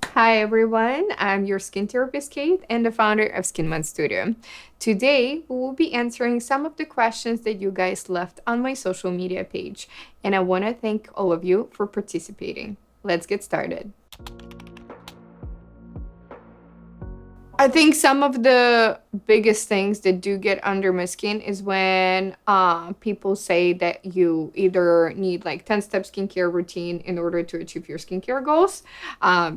Hi everyone, I'm your skin therapist Kate and the founder of Skin Month Studio. Today we will be answering some of the questions that you guys left on my social media page, and I want to thank all of you for participating. Let's get started. I think some of the biggest things that do get under my skin is when people say that you either need like 10-step skincare routine in order to achieve your skincare goals.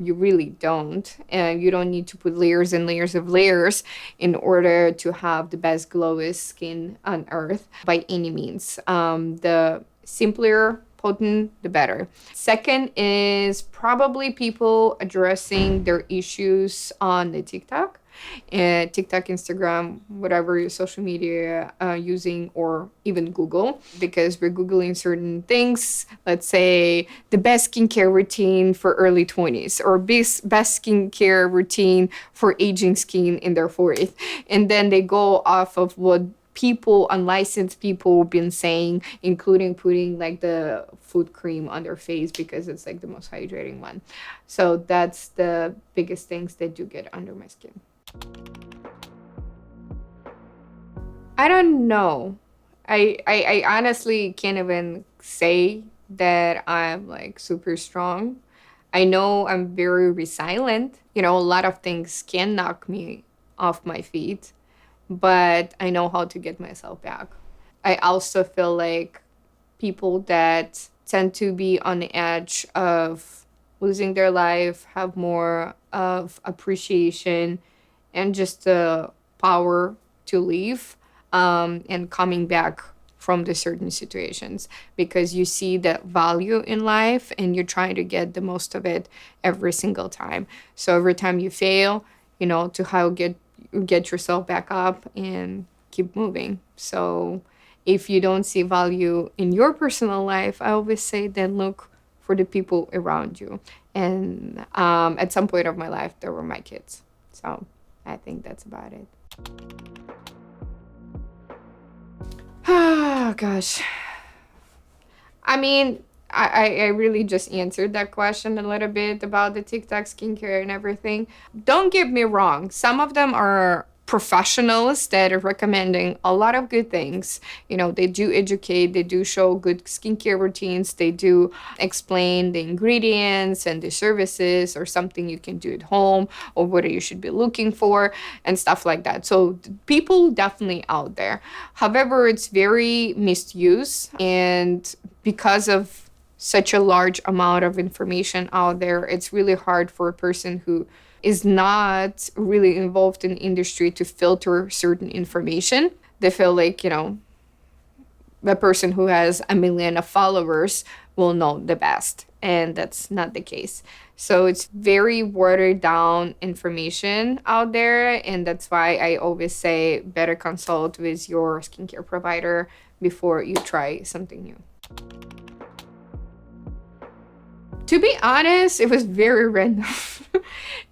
You really don't. And you don't need to put layers and layers of layers in order to have the best glowest skin on earth by any means. The simpler potent, the better. Second is probably people addressing their issues on the TikTok, Instagram, whatever your social media using, or even Google, because we're Googling certain things. Let's say the best skincare routine for early 20s or best skincare routine for aging skin in their 40s. And then they go off of what people, unlicensed people, been saying, including putting like the food cream on their face because it's like the most hydrating one. So that's the biggest things that do get under my skin. I don't know. I honestly can't even say that I'm like super strong. I know I'm very resilient. You know, a lot of things can knock me off my feet, but I know how to get myself back. I also feel like people that tend to be on the edge of losing their life have more of appreciation and just the power to leave, and coming back from the certain situations because you see that value in life and you're trying to get the most of it every single time. So every time you fail, you know, to how get yourself back up and keep moving. So if you don't see value in your personal life, I always say then look for the people around you. And at some point of my life, there were my kids. So I think that's about it. Oh gosh. I mean, I really just answered that question a little bit about the TikTok skincare and everything. Don't get me wrong, some of them are professionals that are recommending a lot of good things. You know, they do educate, they do show good skincare routines, they do explain the ingredients and the services or something you can do at home or what you should be looking for and stuff like that. So people definitely out there. However, it's very misused, and because of such a large amount of information out there, it's really hard for a person who is not really involved in the industry to filter certain information. They feel like, you know, the person who has a million of followers will know the best. And that's not the case. So it's very watered down information out there. And that's why I always say better consult with your skincare provider before you try something new. To be honest, it was very random.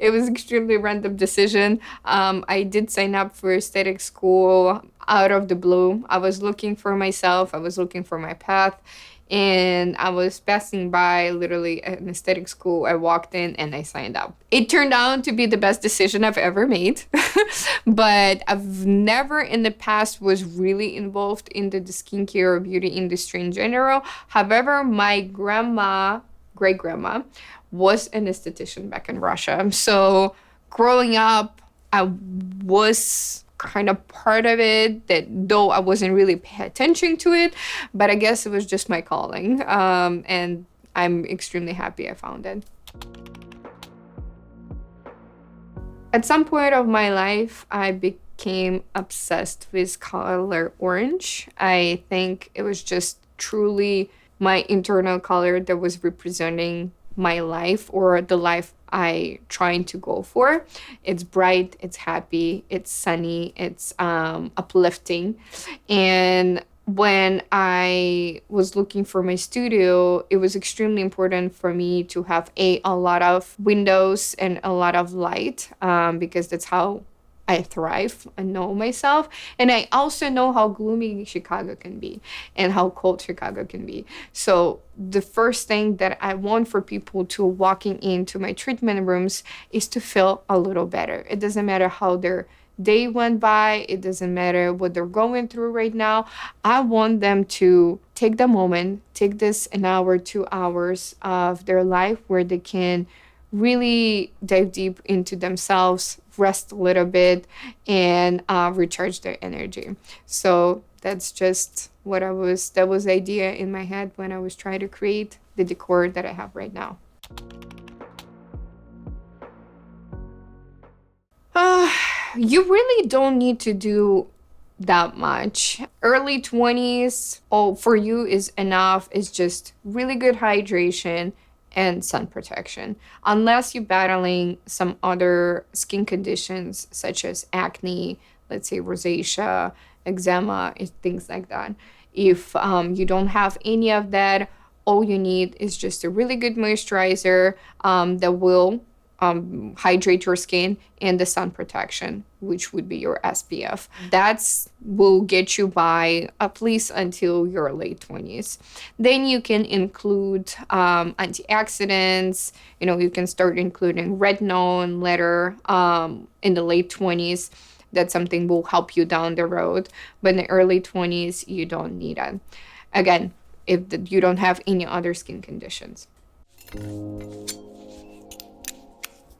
It was extremely random decision. I did sign up for aesthetic school out of the blue. I was looking for myself. I was looking for my path. And I was passing by literally an aesthetic school. I walked in and I signed up. It turned out to be the best decision I've ever made. But I've never in the past was really involved in the skincare or beauty industry in general. However, my great grandma, was an esthetician back in Russia. So growing up, I was kind of part of it, that though I wasn't really paying attention to it, but I guess it was just my calling. And I'm extremely happy I found it. At some point of my life, I became obsessed with color orange. I think it was just truly my internal color that was representing my life or the life I trying to go for. It's bright, it's happy, it's sunny, it's uplifting. And when I was looking for my studio, it was extremely important for me to have a lot of windows and a lot of light, because that's how I thrive. I know myself. And I also know how gloomy Chicago can be and how cold Chicago can be. So the first thing that I want for people to walking into my treatment rooms is to feel a little better. It doesn't matter how their day went by. It doesn't matter what they're going through right now. I want them to take the moment, take this an hour, 2 hours of their life where they can really dive deep into themselves, rest a little bit, and recharge their energy. So that's just that was the idea in my head when I was trying to create the decor that I have right now. Uh, you really don't need to do that much. Early 20s, oh, for you is enough. It's just really good hydration and sun protection. Unless you're battling some other skin conditions such as acne, let's say rosacea, eczema, things like that. If you don't have any of that, all you need is just a really good moisturizer that will hydrate your skin, and the sun protection, which would be your SPF. That's will get you by at least until your late 20s. Then you can include antioxidants. You can start including retinol and later in the late 20s. That's something will help you down the road. But in the early 20s, you don't need it. Again, if you don't have any other skin conditions.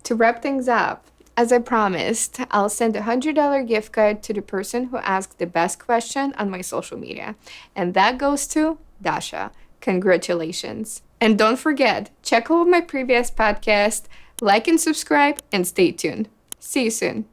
To wrap things up, as I promised, I'll send a $100 gift card to the person who asked the best question on my social media. And that goes to Dasha. Congratulations. And don't forget, check out my previous podcast, like and subscribe, and stay tuned. See you soon.